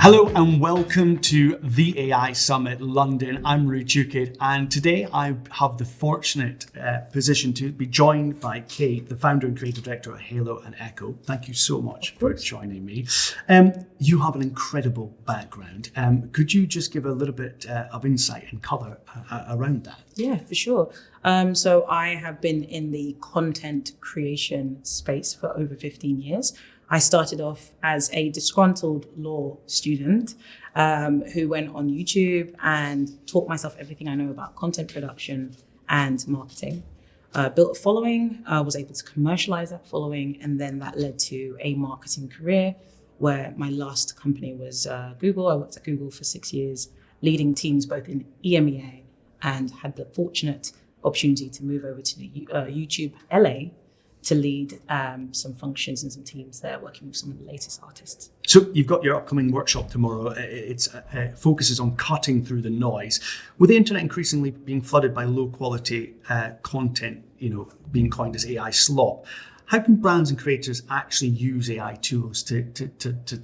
Hello and welcome to the AI Summit London. I'm Rui Chukid, and today I have the fortunate position to be joined by Kate, the founder and creative director at Halo and Echo. Thank you so much for joining me. You have an incredible background. Could you just give a little bit of insight and colour around that? Yeah, for sure. So I have been in the content creation space for over 15 years. I started off as a disgruntled law student who went on YouTube and taught myself everything I know about content production and marketing. Built a following, was able to commercialize that following, and then that led to a marketing career where my last company was Google. I worked at Google for 6 years, leading teams both in EMEA and had the fortunate opportunity to move over to the YouTube LA to lead some functions and some teams there, working with some of the latest artists. So you've got your upcoming workshop tomorrow. It focuses on cutting through the noise. With the internet increasingly being flooded by low quality content, being coined as AI slop, how can brands and creators actually use AI tools to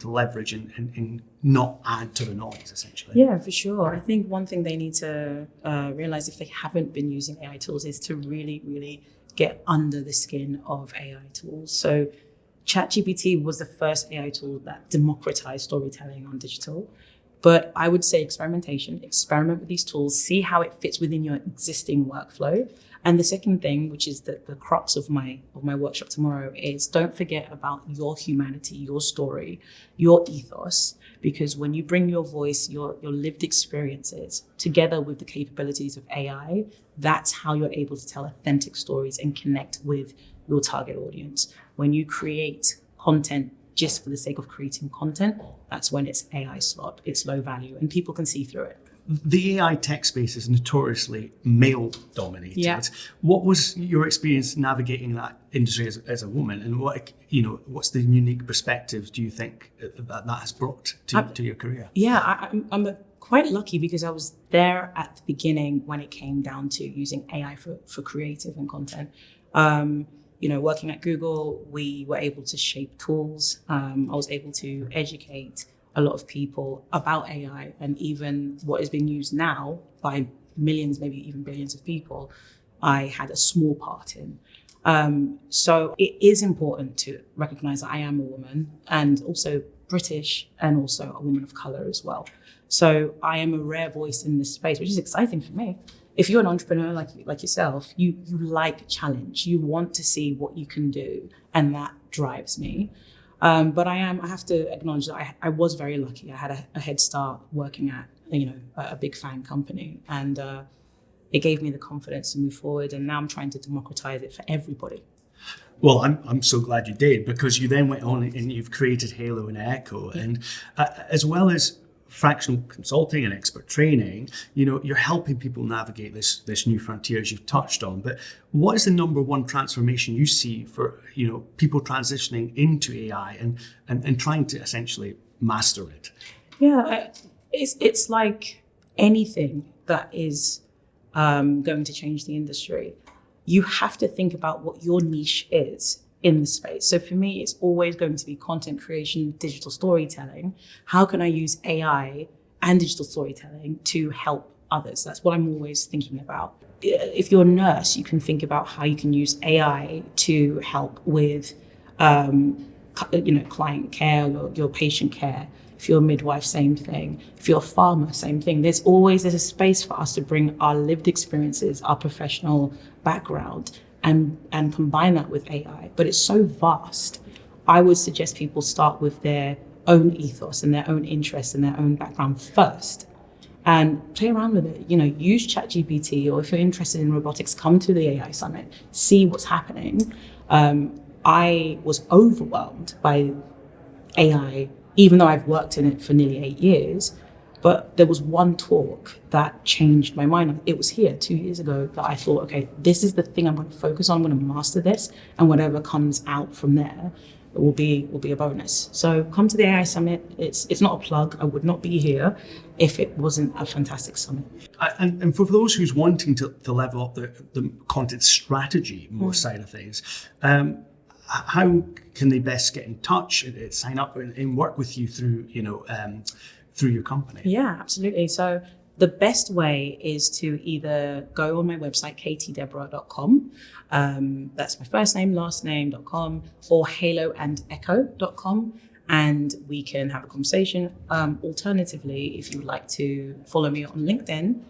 leverage and not add to the noise, essentially? Yeah, for sure. I think one thing they need to realize if they haven't been using AI tools is to really get under the skin of AI tools. So ChatGPT was the first AI tool that democratized storytelling on digital. But I would say experiment with these tools, see how it fits within your existing workflow. And the second thing, which is the crux of my workshop tomorrow, is don't forget about your humanity, your story, your ethos, because when you bring your voice, your lived experiences together with the capabilities of AI, that's how you're able to tell authentic stories and connect with your target audience. When you create content just for the sake of creating content, that's when it's AI slop, it's low value, and people can see through it. The AI tech space is notoriously male dominated. Yeah. What was your experience navigating that industry as a woman, and what's the unique perspectives do you think that has brought to your career? Yeah, I'm quite lucky because I was there at the beginning when it came down to using AI for creative and content. Working at Google, we were able to shape tools. I was able to educate a lot of people about AI, and even what is being used now by millions, maybe even billions of people, I had a small part in. So it is important to recognize that I am a woman, and also British, and also a woman of color as well. So I am a rare voice in this space, which is exciting for me. If you're an entrepreneur like yourself, you like challenge, you want to see what you can do, and that drives me. But I have to acknowledge that I was very lucky. I had a head start working at a big FAANG company, and it gave me the confidence to move forward. And now I'm trying to democratize it for everybody. Well, I'm so glad you did, because you then went on and you've created Halo and Echo, and as well as fractional consulting and expert training, you're helping people navigate this new frontier, as you've touched on. But what is the number one transformation you see for people transitioning into AI and trying to essentially master it? Yeah, it's like anything that is going to change the industry. You have to think about what your niche is in the space. So for me, it's always going to be content creation, digital storytelling. How can I use AI and digital storytelling to help others? That's what I'm always thinking about. If you're a nurse, you can think about how you can use AI to help with client care, your patient care. If you're a midwife, same thing. If you're a farmer, same thing. There's a space for us to bring our lived experiences, our professional background, and combine that with AI. But it's so vast. I would suggest people start with their own ethos and their own interests and their own background first, and play around with it. Use ChatGPT, or if you're interested in robotics, come to the AI Summit, see what's happening. I was overwhelmed by AI, even though I've worked in it for nearly 8 years. But there was one talk that changed my mind. It was here 2 years ago that I thought, okay, this is the thing I'm going to focus on. I'm going to master this, and whatever comes out from there will be a bonus. So come to the AI Summit. It's not a plug. I would not be here if it wasn't a fantastic summit. And for those who's wanting to level up the content strategy more side of things, how can they best get in touch, sign up, and work with you through through your company? Yeah, absolutely. So the best way is to either go on my website, katiedebrah.com. That's my first name, last name.com, or haloandecho.com. And we can have a conversation. Alternatively, if you would like to follow me on LinkedIn,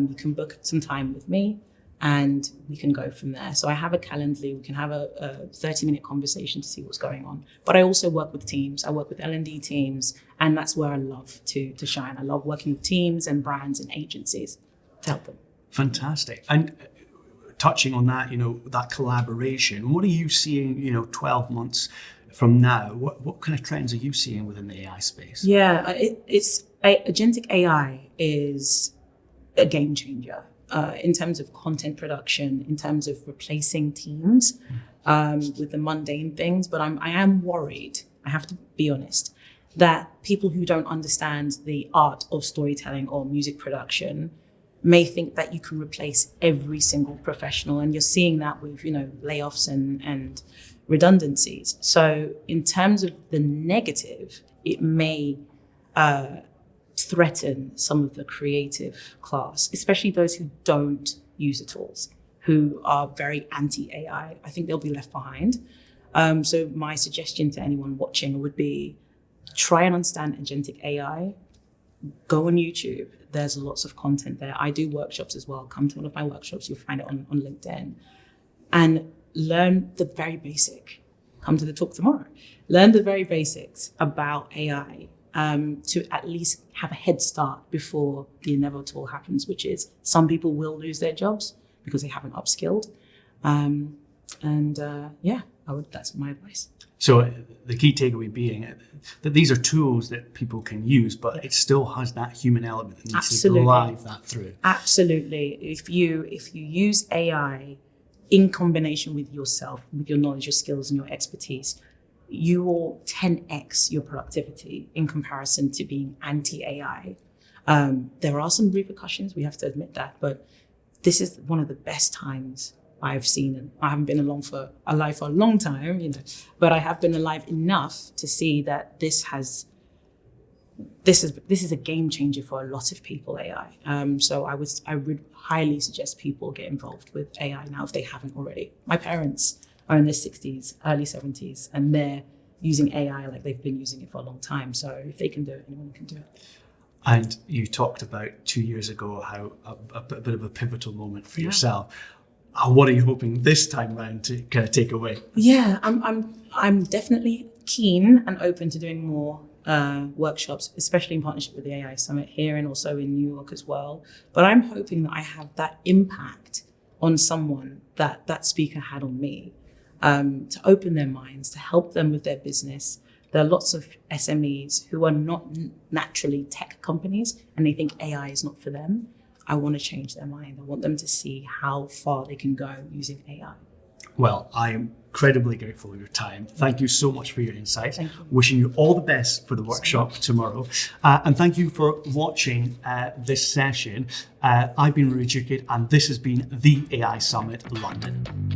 you can book some time with me and we can go from there. So I have a Calendly. We can have a 30-minute conversation to see what's going on. But I also work with teams. I work with L&D teams, and that's where I love to shine. I love working with teams and brands and agencies to help them. Fantastic. And touching on that, that collaboration, what are you seeing, 12 months from now? What kind of trends are you seeing within the AI space? Yeah, agentic AI is a game changer. In terms of content production, in terms of replacing teams with the mundane things. But I am worried, I have to be honest, that people who don't understand the art of storytelling or music production may think that you can replace every single professional. And you're seeing that with, layoffs and redundancies. So in terms of the negative, it may threaten some of the creative class, especially those who don't use the tools, who are very anti-AI. I think they'll be left behind. So my suggestion to anyone watching would be try and understand agentic AI. Go on YouTube. There's lots of content there. I do workshops as well. Come to one of my workshops. You'll find it on LinkedIn. And learn the very basic. Come to the talk tomorrow. Learn the very basics about AI. To at least have a head start before the inevitable happens, which is some people will lose their jobs because they haven't upskilled. That's my advice. So the key takeaway being that these are tools that people can use, but it still has that human element that needs to drive that through. Absolutely. If you use AI in combination with yourself, with your knowledge, your skills, and your expertise, you will 10x your productivity in comparison to being anti-AI. There are some repercussions, we have to admit that, but this is one of the best times I've seen. And I haven't been alive for a long time, but I have been alive enough to see that this is a game changer for a lot of people, AI. So I would highly suggest people get involved with AI now if they haven't already. My parents are in their 60s, early 70s, and they're using AI like they've been using it for a long time. So if they can do it, anyone can do it. And you talked about 2 years ago how a bit of a pivotal moment for yourself. What are you hoping this time around to kind of take away? Yeah, I'm definitely keen and open to doing more workshops, especially in partnership with the AI Summit here and also in New York as well. But I'm hoping that I have that impact on someone that speaker had on me. To open their minds, to help them with their business. There are lots of SMEs who are not naturally tech companies and they think AI is not for them. I want to change their mind. I want them to see how far they can go using AI. Well, I am incredibly grateful for your time. Thank you so much for your insights. Thank you. Wishing you all the best for the workshop tomorrow. And thank you for watching this session. I've been Rory Duquette, and this has been the AI Summit London.